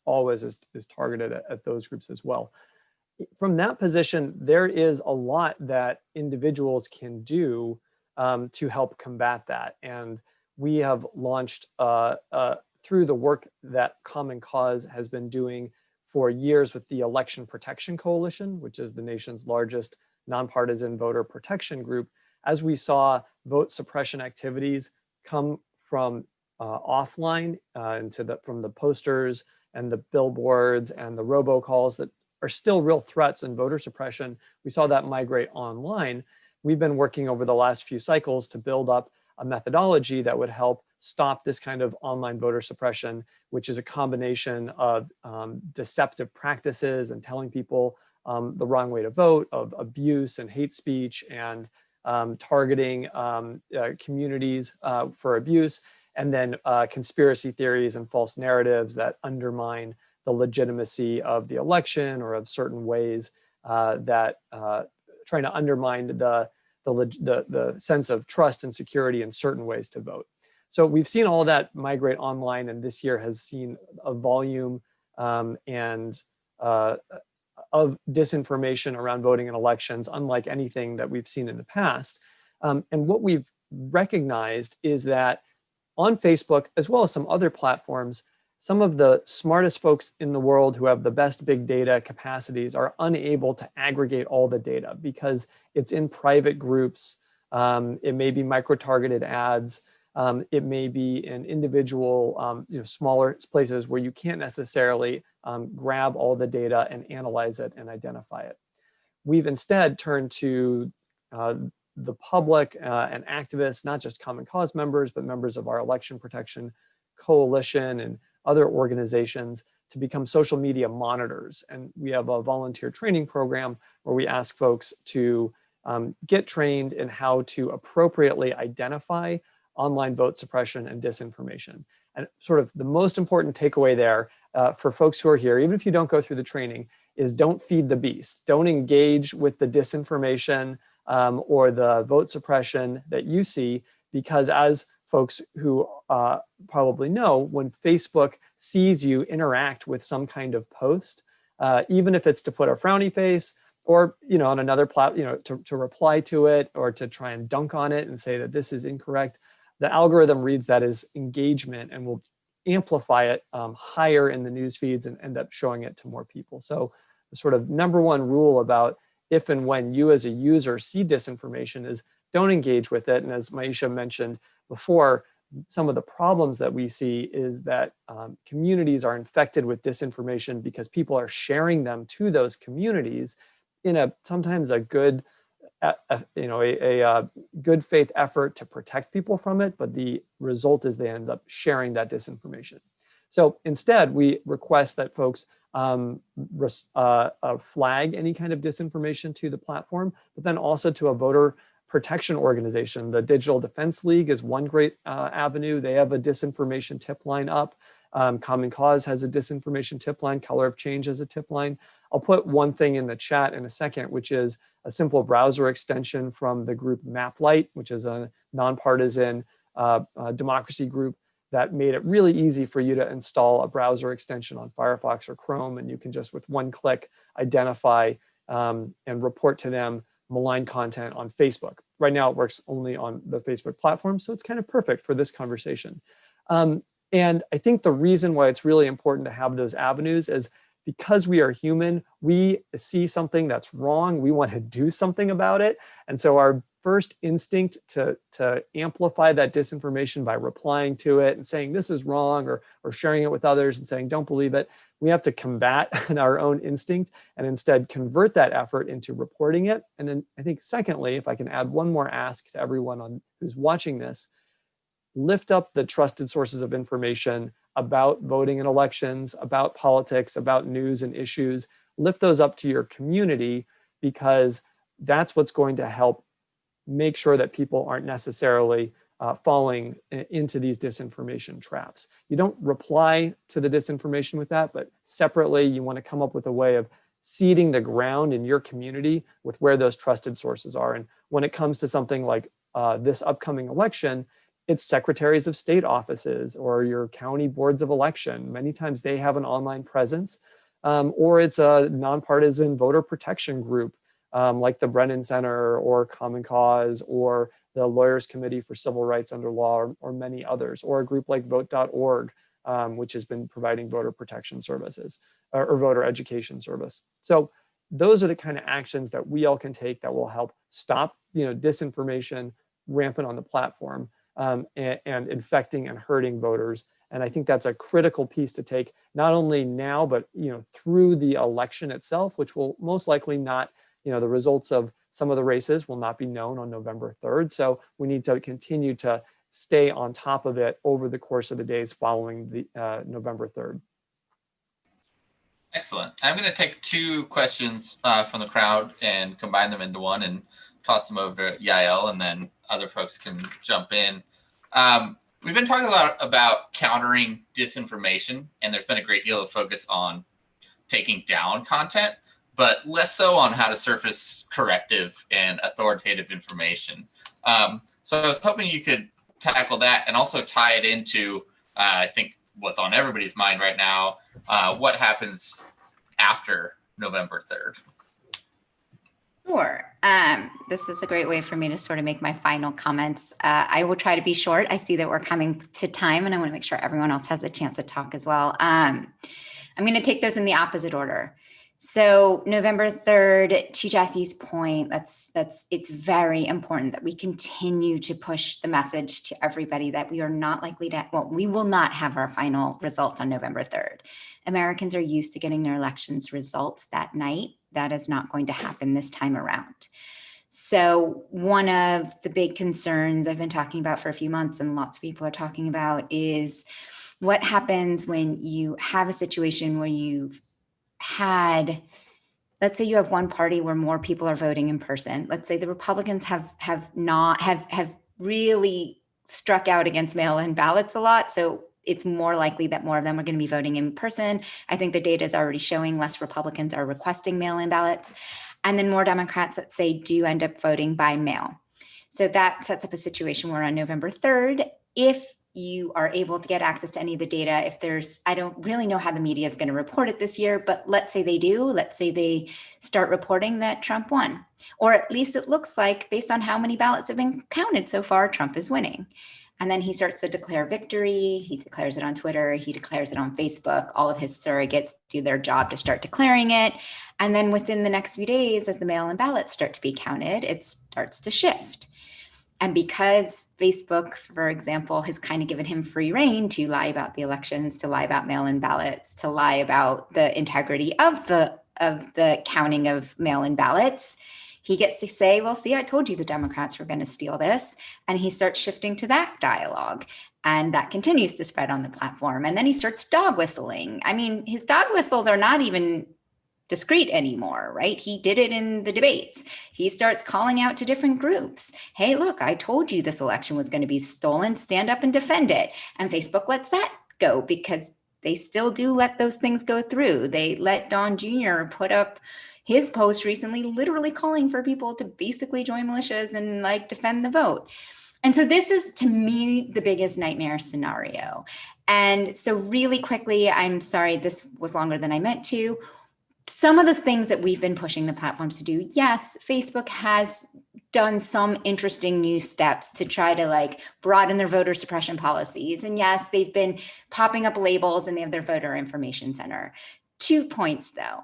always is targeted at those groups as well. From that position, there is a lot that individuals can do to help combat that. And we have launched through the work that Common Cause has been doing for years with the Election Protection Coalition, which is the nation's largest nonpartisan voter protection group. As we saw vote suppression activities come from offline from the posters and the billboards and the robocalls that are still real threats in voter suppression, we saw that migrate online. We've been working over the last few cycles to build up a methodology that would help stop this kind of online voter suppression, which is a combination of deceptive practices and telling people the wrong way to vote, of abuse and hate speech, and targeting communities for abuse, and then conspiracy theories and false narratives that undermine the legitimacy of the election, or of certain ways that trying to undermine the sense of trust and security in certain ways to vote. So we've seen all of that migrate online, and this year has seen a volume of disinformation around voting in elections, unlike anything that we've seen in the past. And what we've recognized is that on Facebook, as well as some other platforms, some of the smartest folks in the world who have the best big data capacities are unable to aggregate all the data because it's in private groups. It may be micro-targeted ads. It may be in individual, smaller places where you can't necessarily grab all the data and analyze it and identify it. We've instead turned to the public and activists, not just Common Cause members, but members of our Election Protection Coalition and other organizations, to become social media monitors. And we have a volunteer training program where we ask folks to get trained in how to appropriately identify online vote suppression and disinformation. And sort of the most important takeaway there for folks who are here, even if you don't go through the training, is don't feed the beast. Don't engage with the disinformation or the vote suppression that you see, because as folks who probably know, when Facebook sees you interact with some kind of post, even if it's to put a frowny face, or on another platform, to reply to it, or to try and dunk on it and say that this is incorrect, the algorithm reads that as engagement and will amplify it higher in the news feeds and end up showing it to more people. So the sort of number one rule about if and when you as a user see disinformation is don't engage with it. And as Myaisha mentioned before, some of the problems that we see is that communities are infected with disinformation because people are sharing them to those communities in sometimes a good, good faith effort to protect people from it, but the result is they end up sharing that disinformation. So instead, we request that folks flag any kind of disinformation to the platform, but then also to a voter protection organization. The Digital Defense League is one great avenue. They have a disinformation tip line up. Common Cause has a disinformation tip line. Color of Change has a tip line. I'll put one thing in the chat in a second, which is a simple browser extension from the group MapLight, which is a nonpartisan democracy group that made it really easy for you to install a browser extension on Firefox or Chrome, and you can just with one click identify and report to them malign content on Facebook. Right now it works only on the Facebook platform, so it's kind of perfect for this conversation. And I think the reason why it's really important to have those avenues is because we are human, we see something that's wrong, we want to do something about it. And so our first instinct to amplify that disinformation by replying to it and saying this is wrong, or sharing it with others and saying don't believe it, we have to combat our own instinct and instead convert that effort into reporting it. And then I think secondly, if I can add one more ask to everyone who's watching this, lift up the trusted sources of information about voting in elections, about politics, about news and issues. Lift those up to your community, because that's what's going to help make sure that people aren't necessarily falling into these disinformation traps. You don't reply to the disinformation with that, but separately, you want to come up with a way of seeding the ground in your community with where those trusted sources are. And when it comes to something like this upcoming election, it's secretaries of state offices or your county boards of election. Many times they have an online presence, or it's a nonpartisan voter protection group like the Brennan Center or Common Cause or the Lawyers Committee for Civil Rights Under Law, or many others, or a group like vote.org, which has been providing voter protection services or voter education service. So those are the kind of actions that we all can take that will help stop, disinformation rampant on the platform and infecting and hurting voters. And I think that's a critical piece to take, not only now, but through the election itself, which will most likely not, the results of some of the races will not be known on November 3rd. So we need to continue to stay on top of it over the course of the days following the November 3rd. Excellent. I'm going to take two questions from the crowd and combine them into one and toss them over to Yael, and then other folks can jump in. We've been talking a lot about countering disinformation, and there's been a great deal of focus on taking down content, but less so on how to surface corrective and authoritative information. So I was hoping you could tackle that and also tie it into, I think, what's on everybody's mind right now, what happens after November 3rd. Sure. This is a great way for me to sort of make my final comments. I will try to be short. I see that we're coming to time, and I want to make sure everyone else has a chance to talk as well. I'm going to take those in the opposite order. So November 3rd, to Jesse's point, it's very important that we continue to push the message to everybody that we are not likely to, we will not have our final results on November 3rd. Americans are used to getting their elections results that night. That is not going to happen this time around. So one of the big concerns I've been talking about for a few months, and lots of people are talking about, is what happens when you have a situation where you've had, let's say you have one party where more people are voting in person. Let's say the Republicans have really struck out against mail-in ballots a lot. So it's more likely that more of them are going to be voting in person. I think the data is already showing less Republicans are requesting mail-in ballots. And then more Democrats, let's say, do end up voting by mail. So that sets up a situation where on November 3rd, if you are able to get access to any of the data, if there's, I don't really know how the media is going to report it this year, but let's say they do, let's say they start reporting that Trump won, or at least it looks like, based on how many ballots have been counted so far, Trump is winning. And then he starts to declare victory. He declares it on Twitter. He declares it on Facebook. All of his surrogates do their job to start declaring it. And then within the next few days, as the mail-in ballots start to be counted, it starts to shift. And because Facebook, for example, has kind of given him free rein to lie about the elections, to lie about mail-in ballots, to lie about the integrity of the counting of mail-in ballots, he gets to say, well, see, I told you the Democrats were going to steal this. And he starts shifting to that dialogue. And that continues to spread on the platform. And then he starts dog whistling. I mean, his dog whistles are not even discreet anymore, right? He did it in the debates. He starts calling out to different groups. Hey, look, I told you this election was going to be stolen. Stand up and defend it. And Facebook lets that go because they still do let those things go through. They let Don Jr. put up his post recently, literally calling for people to basically join militias and like defend the vote. And so this is, to me, the biggest nightmare scenario. And so really quickly, I'm sorry, this was longer than I meant to. Some of the things that we've been pushing the platforms to do, yes, Facebook has done some interesting new steps to try to like broaden their voter suppression policies. And yes, they've been popping up labels and they have their voter information center. 2 points though.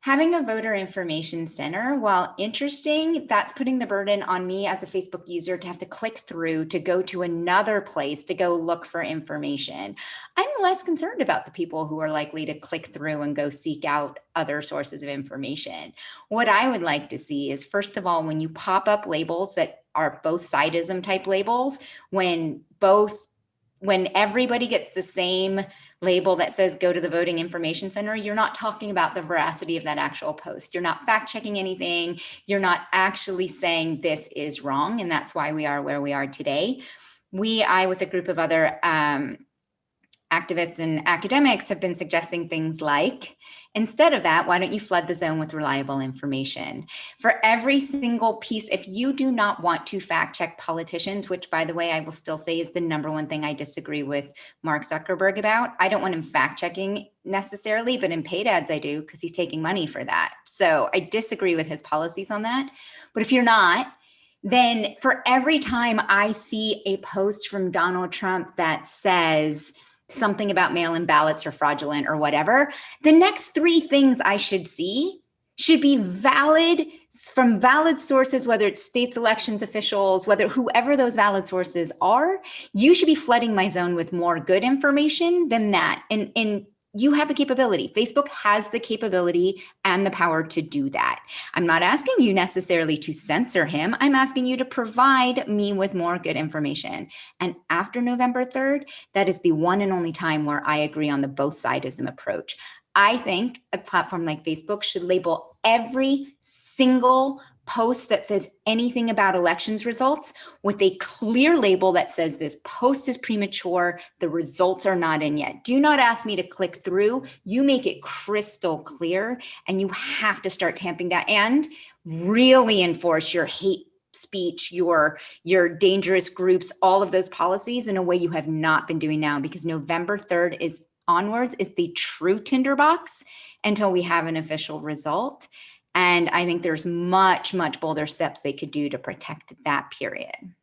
Having a voter information center, while interesting, that's putting the burden on me as a Facebook user to have to click through to go to another place to go look for information. I'm less concerned about the people who are likely to click through and go seek out other sources of information. What I would like to see is, first of all, when you pop up labels that are both sidism type labels, when everybody gets the same label that says go to the voting information center, you're not talking about the veracity of that actual post. You're not fact checking anything. You're not actually saying this is wrong. And that's why we are where we are today. I, with a group of other activists and academics have been suggesting things like, instead of that, why don't you flood the zone with reliable information? For every single piece, if you do not want to fact check politicians, which by the way, I will still say is the number one thing I disagree with Mark Zuckerberg about. I don't want him fact checking necessarily, but in paid ads I do, because he's taking money for that. So I disagree with his policies on that. But if you're not, then for every time I see a post from Donald Trump that says something about mail-in ballots or fraudulent or whatever, the next three things I should see should be valid from valid sources, whether it's states elections officials, whether whoever those valid sources are. You should be flooding my zone with more good information than that. And you have the capability. Facebook has the capability and the power to do that. I'm not asking you necessarily to censor him. I'm asking you to provide me with more good information. And after November 3rd, that is the one and only time where I agree on the both sidism approach. I think a platform like Facebook should label every single post that says anything about elections results with a clear label that says this post is premature, the results are not in yet. Do not ask me to click through. You make it crystal clear, and you have to start tamping down and really enforce your hate speech, your dangerous groups, all of those policies in a way you have not been doing now, because November 3rd is onwards is the true tinderbox until we have an official result. And I think there's much, much bolder steps they could do to protect that period.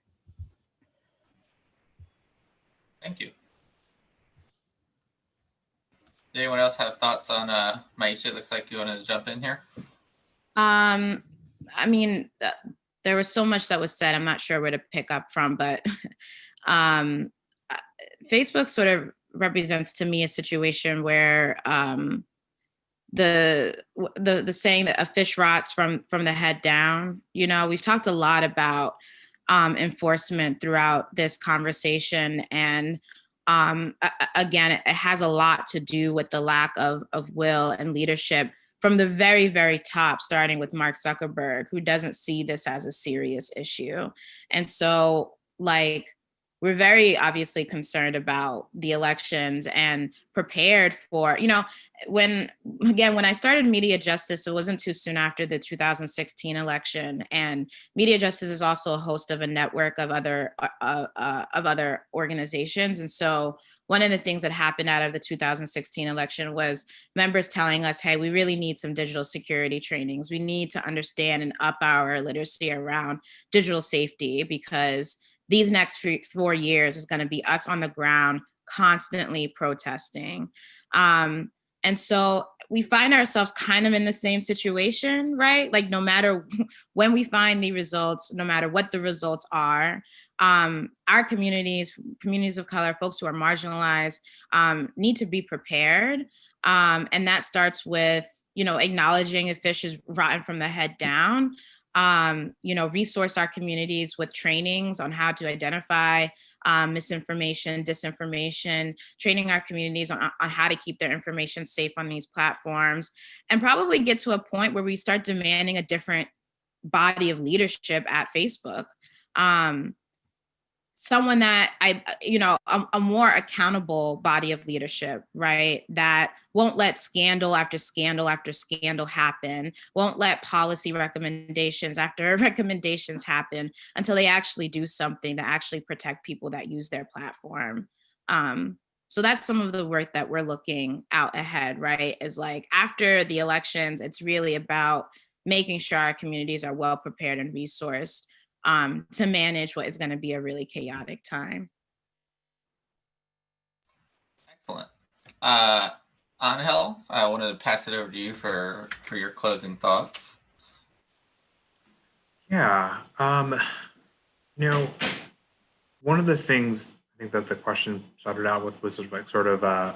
Thank you. Does anyone else have thoughts on Myaisha? It looks like you wanted to jump in here. I mean, there was so much that was said. I'm not sure where to pick up from, but Facebook sort of represents to me a situation where the saying that a fish rots from the head down. You know, we've talked a lot about enforcement throughout this conversation, and again, it has a lot to do with the lack of will and leadership from the very, very top, starting with Mark Zuckerberg, who doesn't see this as a serious issue. And so, like, we're very obviously concerned about the elections and prepared for, you know, when I started MediaJustice, it wasn't too soon after the 2016 election. And MediaJustice is also a host of a network of other organizations. And so one of the things that happened out of the 2016 election was members telling us, hey, we really need some digital security trainings. We need to understand and up our literacy around digital safety, because these next 4 years is going to be us on the ground constantly protesting. And so we find ourselves kind of in the same situation, right? Like, no matter when we find the results, no matter what the results are, our communities of color, folks who are marginalized, need to be prepared. And that starts with, you know, acknowledging if fish is rotten from the head down. You know, resource our communities with trainings on how to identify misinformation, disinformation, training our communities on how to keep their information safe on these platforms, and probably get to a point where we start demanding a different body of leadership at Facebook. Someone that a more accountable body of leadership, right? That won't let scandal after scandal after scandal happen, won't let policy recommendations after recommendations happen until they actually do something to actually protect people that use their platform. So that's some of the work that we're looking out ahead, right? Is like, after the elections, it's really about making sure our communities are well prepared and resourced to manage what is going to be a really chaotic time. Excellent. Ángel, I wanted to pass it over to you for your closing thoughts. Yeah. You know, one of the things I think that the question started out with was sort of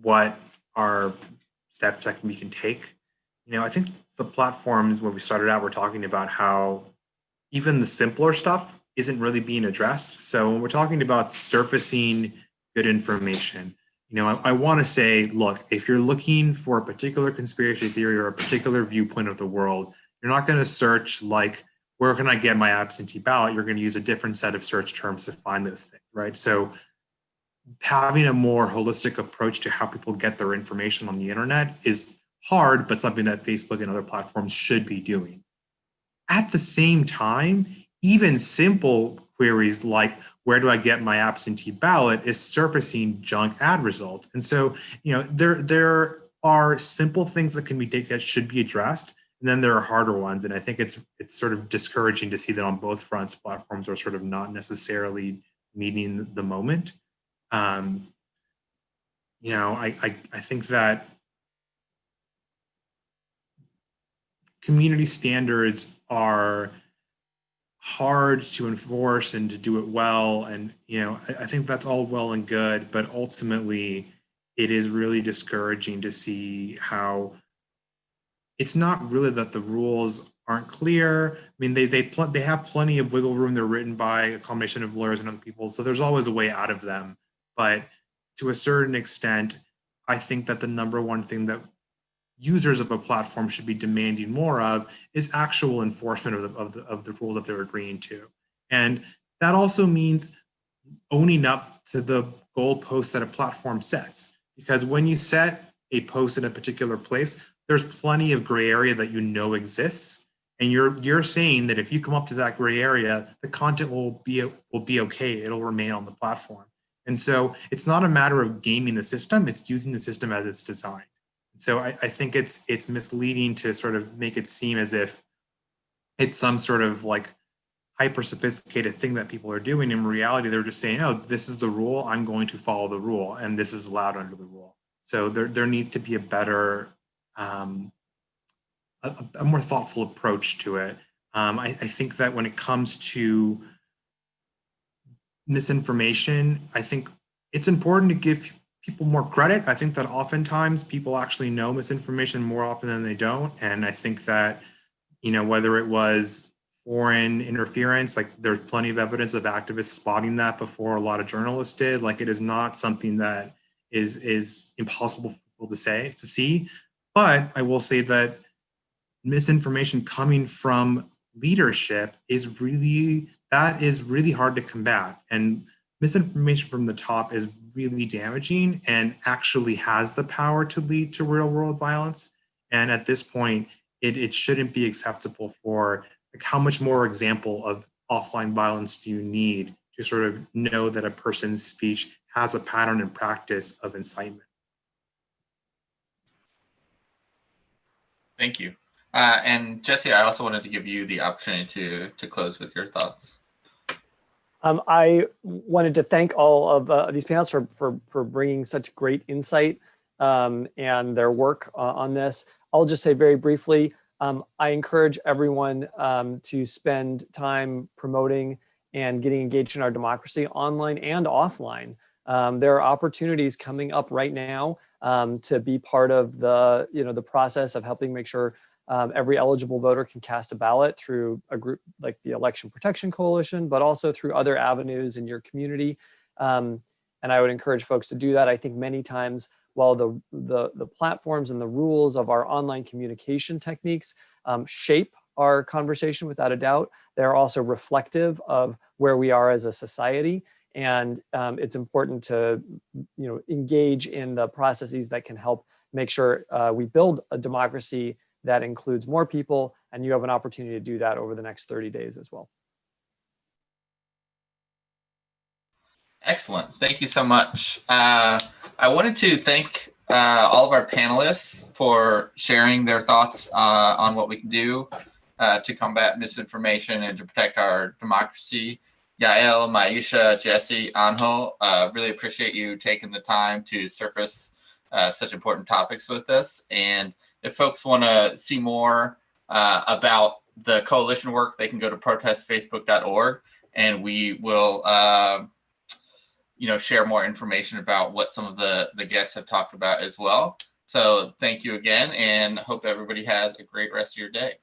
what are steps that we can take. You know, I think the platforms, when we started out, we're talking about how even the simpler stuff isn't really being addressed. So when we're talking about surfacing good information, you know, I want to say, look, if you're looking for a particular conspiracy theory or a particular viewpoint of the world, you're not going to search like, where can I get my absentee ballot? You're going to use a different set of search terms to find those things, right? So having a more holistic approach to how people get their information on the internet is hard, but something that Facebook and other platforms should be doing. At the same time, even simple queries like, where do I get my absentee ballot, is surfacing junk ad results. And so, there are simple things that can be taken that should be addressed, and then there are harder ones. And I think it's sort of discouraging to see that on both fronts, platforms are sort of not necessarily meeting the moment. I think that community standards are hard to enforce and to do it well. And, I think that's all well and good, but ultimately it is really discouraging to see how it's not really that the rules aren't clear. I mean, they have plenty of wiggle room. They're written by a combination of lawyers and other people, so there's always a way out of them. But to a certain extent, I think that the number one thing that users of a platform should be demanding more of is actual enforcement of the rules that they're agreeing to. And that also means owning up to the goalposts that a platform sets. Because when you set a post in a particular place, there's plenty of gray area that exists. And you're saying that if you come up to that gray area, the content will be okay. It'll remain on the platform. And so it's not a matter of gaming the system, it's using the system as it's designed. So I think it's misleading to sort of make it seem as if it's some sort of like hyper sophisticated thing that people are doing. In reality, they're just saying, oh, this is the rule, I'm going to follow the rule, and this is allowed under the rule. So there needs to be a better, a more thoughtful approach to it. I think that when it comes to misinformation, I think it's important to give people more credit. I think that oftentimes people actually know misinformation more often than they don't. And I think that, whether it was foreign interference, like there's plenty of evidence of activists spotting that before a lot of journalists did. Like, it is not something that is impossible for people to see. But I will say that misinformation coming from leadership is really hard to combat. And misinformation from the top is really damaging and actually has the power to lead to real world violence. And at this point, it shouldn't be acceptable for, like, how much more example of offline violence do you need to sort of know that a person's speech has a pattern and practice of incitement? Thank you. And Jesse, I also wanted to give you the opportunity to close with your thoughts. I wanted to thank all of these panels for bringing such great insight and their work on this. I'll just say very briefly, I encourage everyone to spend time promoting and getting engaged in our democracy online and offline. There are opportunities coming up right now to be part of the process of helping make sure every eligible voter can cast a ballot through a group like the Election Protection Coalition, but also through other avenues in your community. And I would encourage folks to do that. I think many times, while the platforms and the rules of our online communication techniques shape our conversation without a doubt, they're also reflective of where we are as a society. And it's important to engage in the processes that can help make sure we build a democracy that includes more people, and you have an opportunity to do that over the next 30 days as well. Excellent. Thank you so much. I wanted to thank all of our panelists for sharing their thoughts on what we can do to combat misinformation and to protect our democracy. Yael, Myaisha, Jesse, Ángel, really appreciate you taking the time to surface such important topics with us. And if folks want to see more about the coalition work, they can go to protestfacebook.org, and we will share more information about what some of the guests have talked about as well. So thank you again, and hope everybody has a great rest of your day.